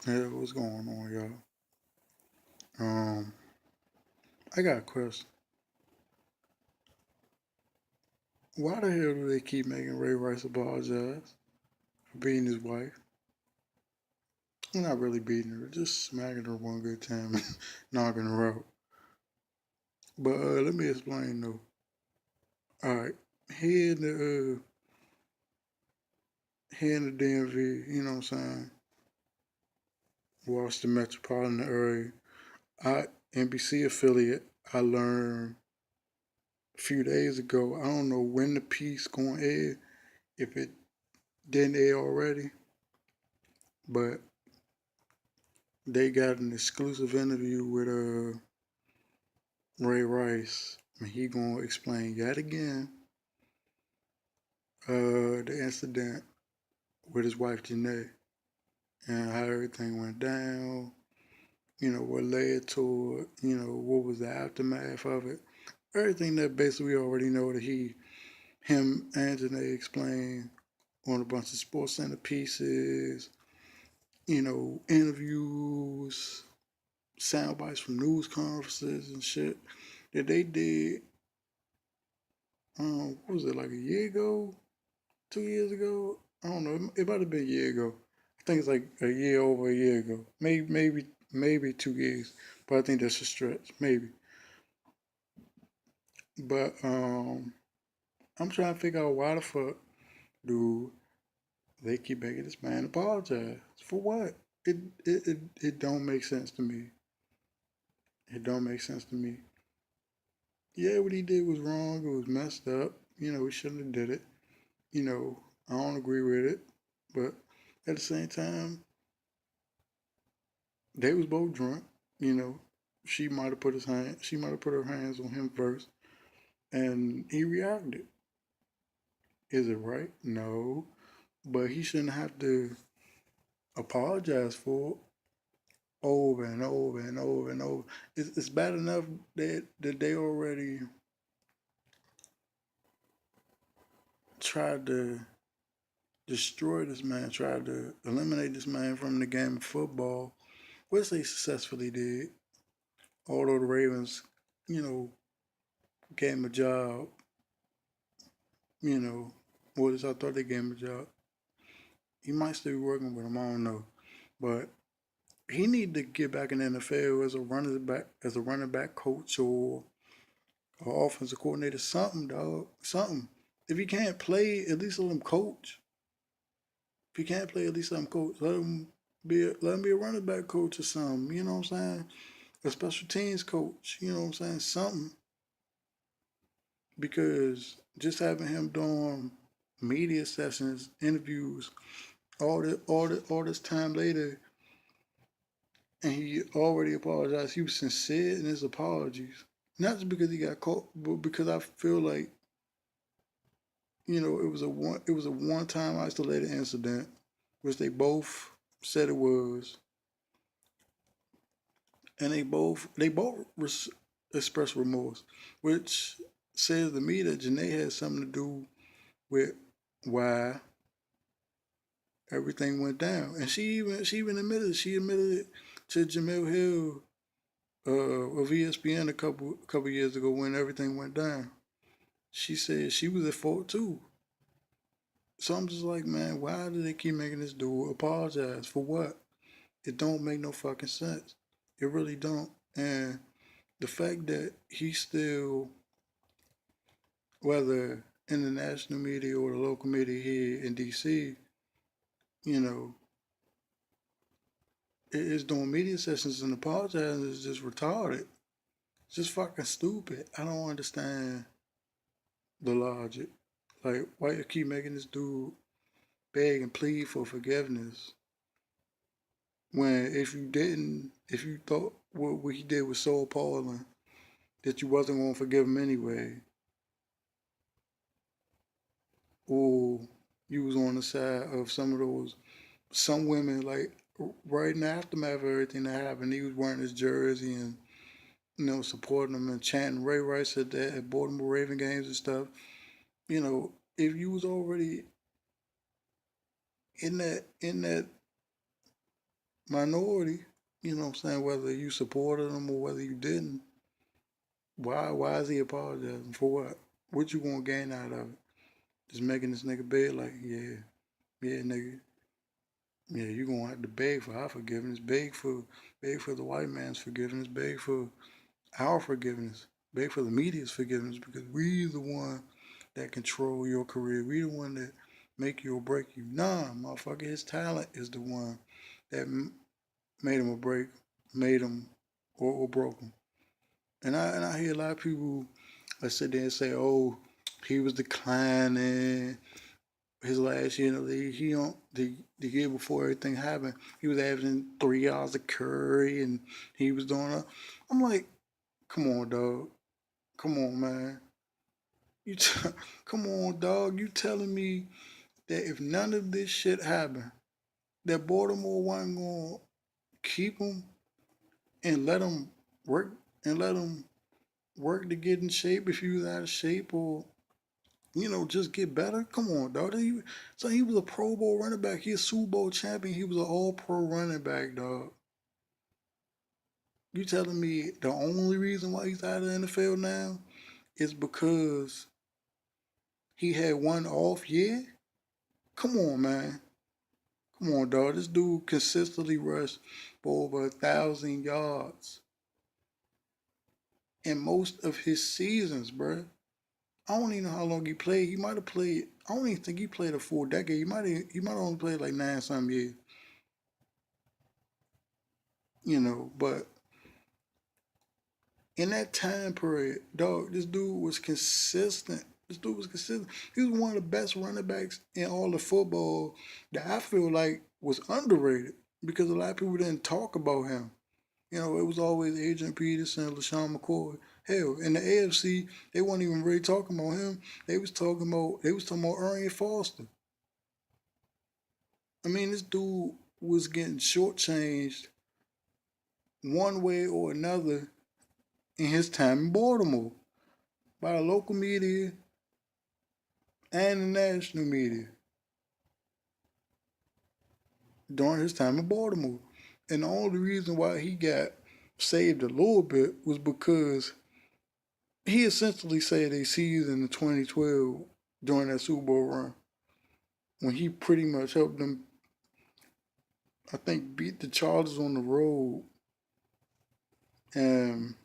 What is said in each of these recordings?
Yeah, what's going on, y'all? Um, I got a question. Why the hell do they keep making Ray Rice apologize for beating his wife? I'm not really beating her, just smacking her one good time and knocking her out. But let me explain though. All right, here in the DMV, you know what I'm saying? Washington metropolitan area. I NBC affiliate. I learned a few days ago. I don't know when the piece going to air. If it didn't air already, but they got an exclusive interview with Ray Rice, and he gonna explain yet again the incident with his wife Janae and how everything went down. You know what led to it. You know what was the aftermath of it. Everything that basically we already know that him and Janae explained on a bunch of Sports Center pieces. You know, interviews, sound bites from news conferences and shit that they did. What was it, like a year ago, 2 years ago? I don't know. It might have been a year ago. I think it's like a year over a year ago. Maybe 2 years. But I think that's a stretch. Maybe. But I'm trying to figure out why the fuck do they keep making this man apologize for what? It don't make sense to me. It don't make sense to me. Yeah, what he did was wrong. It was messed up. You know, he shouldn't have did it. You know, I don't agree with it, but at the same time, they was both drunk. You know, she might have put her hands on him first, and he reacted. Is it right? No, but he shouldn't have to apologize for it over and over and over and over. It's bad enough that they already tried to destroy this man, tried to eliminate this man from the game of football, which they successfully did. Although the Ravens, you know, gave him a job, you know, what is I thought they gave him a job. He might still be working with him, I don't know. But he need to get back in the NFL as a running back coach or offensive coordinator, something, dog. Something. If he can't play, at least let him coach. If he can't play, at least let him coach. Let him be a running back coach or something. You know what I'm saying? A special teams coach. You know what I'm saying? Something. Because just having him doing media sessions, interviews, all this time later, and he already apologized. He was sincere in his apologies, not just because he got caught, but because I feel like it was a one time isolated incident, which they both said it was, and they both expressed remorse, which says to me that Janae had something to do with why everything went down. And she even admitted it to Jamel Hill of ESPN a couple years ago when everything went down. She said she was at fault too. So I'm just like, man, why do they keep making this dude apologize for what? It don't make no fucking sense. It really don't. And the fact that he still, whether in the national media or the local media here in DC, you know, is doing media sessions and apologizing is just retarded. It's just fucking stupid. I don't understand the logic. Like, why you keep making this dude beg and plead for forgiveness when if you thought what he did was so appalling that you wasn't going to forgive him anyway, or you was on the side of some women, like right in the aftermath of everything that happened, he was wearing his jersey and supporting them and chanting Ray Rice at Baltimore Raven games and stuff. If you was already in that minority, you know what I'm saying, whether you supported him or whether you didn't, why is he apologizing for what? What you gonna gain out of it? Just making this nigga beg like, yeah, nigga, yeah, you gonna have to beg for our forgiveness, beg for the white man's forgiveness, beg for our forgiveness, beg for the media's forgiveness, because we the one that control your career. We the one that make you or break you. Nah, motherfucker, his talent is the one that made him or made him or broke him. And I hear a lot of people that sit there and say, oh, he was declining his last year in the league. He don't the year before everything happened, he was averaging 3 yards a carry and he was doing it. I'm like, come on, dog. Come on, man. Come on, dog. You telling me that if none of this shit happened, that Baltimore wasn't gonna keep him and let him work and let him work to get in shape if he was out of shape or just get better? Come on, dog. So he was a Pro Bowl running back. He a Super Bowl champion. He was an All Pro running back, dog. You telling me the only reason why he's out of the NFL now is because he had one off year? Come on, man. Come on, dog. This dude consistently rushed for over 1,000 yards in most of his seasons, bruh. I don't even know how long he played. He might have played. I don't even think he played a full decade. He might have only played like 9 some years. But in that time period, dog, this dude was consistent. This dude was consistent. He was one of the best running backs in all of football that I feel like was underrated because a lot of people didn't talk about him. It was always Adrian Peterson, LaShawn McCoy. Hell, in the AFC, they weren't even really talking about him. They was talking about Arian Foster. I mean, this dude was getting shortchanged one way or another in his time in Baltimore by the local media and the national media during his time in Baltimore. And the only reason why he got saved a little bit was because he essentially saved a season in 2012 during that Super Bowl run when he pretty much helped them, I think, beat the Chargers on the road and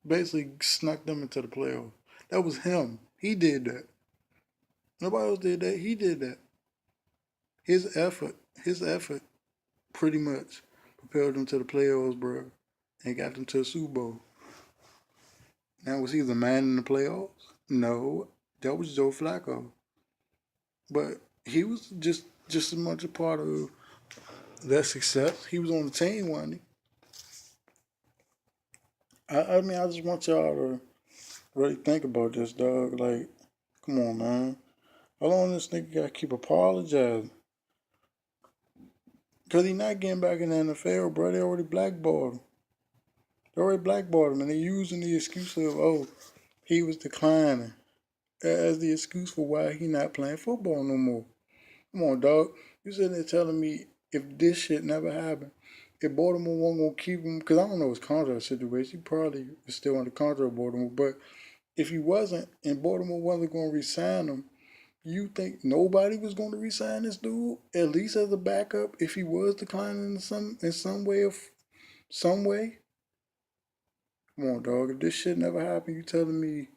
basically snuck them into the playoffs. That was him. He did that. Nobody else did that. He did that. His effort pretty much propelled them to the playoffs, bro, and got them to a Super Bowl. Now, was he the man in the playoffs? No, that was Joe Flacco. But he was just as much a part of that success. He was on the team, wasn't he? I mean, I just want y'all to really think about this, dog. Like, come on, man. How long this nigga gotta keep apologizing? Because he not getting back in the NFL, bro. They already blackballed him. They already blackballed him, and they using the excuse of, oh, he was declining as the excuse for why he not playing football no more. Come on, dog. You sitting there telling me if this shit never happened, if Baltimore wasn't gonna keep him, because I don't know his contract situation. He probably is still under contract with Baltimore, but if he wasn't and Baltimore wasn't gonna resign him, you think nobody was gonna resign this dude at least as a backup if he was declining in some way? Come on, dog. If this shit never happened, you telling me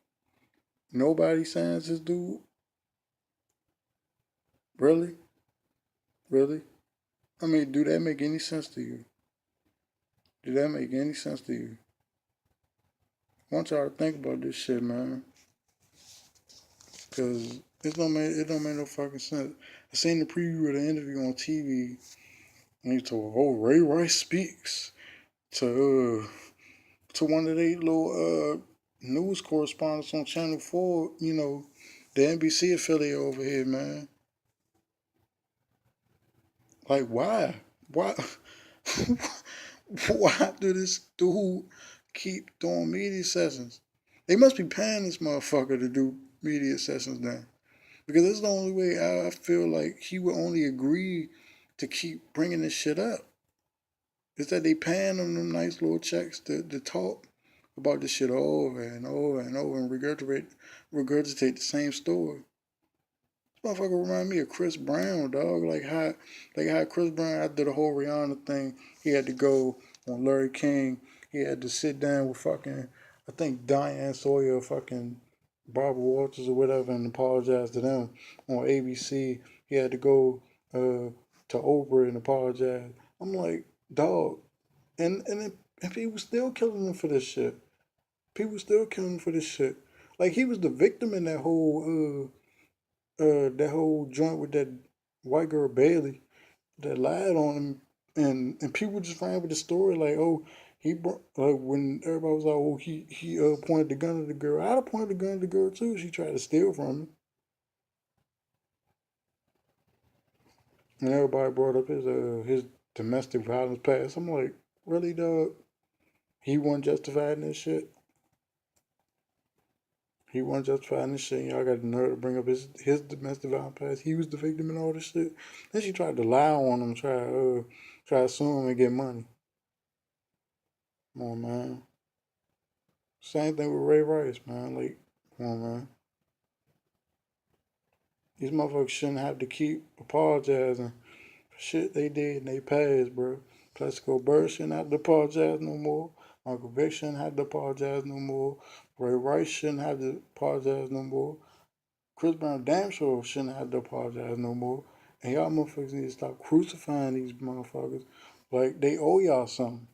nobody signs this dude? Really? Really? I mean, do that make any sense to you? Do that make any sense to you? I want y'all to think about this shit, man. Cause it don't make no fucking sense. I seen the preview of the interview on TV, and he told, "Oh, Ray Rice speaks to one of the little news correspondents on Channel 4. The NBC affiliate over here, man. Like, why? Why? Why do this dude keep doing media sessions? They must be paying this motherfucker to do media sessions now. Because this is the only way I feel like he would only agree to keep bringing this shit up. Is that they paying them nice little checks to talk about this shit over and over and over and regurgitate the same story. This motherfucker remind me of Chris Brown, dog. Like how Chris Brown after the whole Rihanna thing, he had to go on Larry King. He had to sit down with fucking, I think Diane Sawyer, fucking Barbara Walters or whatever, and apologize to them on ABC. He had to go to Oprah and apologize. I'm like, dog, and people still killing him for this shit. People still killing him for this shit. Like he was the victim in that whole joint with that white girl Bailey that lied on him, and people just ran with the story like, oh, he brought, like when everybody was like, oh, he pointed the gun at the girl. I'd have pointed the gun at the girl too. She tried to steal from him, and everybody brought up his domestic violence past. I'm like, really, dog? He wasn't justified in this shit. He wasn't justified in this shit. Y'all got the nerve to bring up his domestic violence past. He was the victim in all this shit. Then she tried to lie on him, try to sue him and get money. Come on, man. Same thing with Ray Rice, man. Like, come on, man. These motherfuckers shouldn't have to keep apologizing for shit they did in they past, bro. Plaxico Burress shouldn't have to apologize no more. Michael Vick shouldn't have to apologize no more. Ray Rice shouldn't have to apologize no more. Chris Brown damn sure shouldn't have to apologize no more. And y'all motherfuckers need to stop crucifying these motherfuckers like they owe y'all something.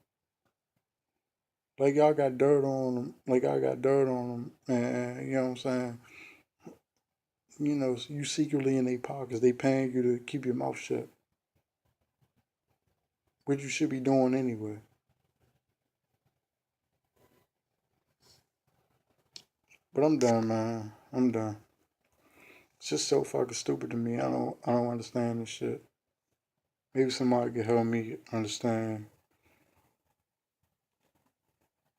Like y'all got dirt on them. Like I got dirt on them. And you know what I'm saying? You know, you secretly in their pockets. They paying you to keep your mouth shut. What you should be doing anyway. But I'm done, man. I'm done. It's just so fucking stupid to me. I don't understand this shit. Maybe somebody can help me understand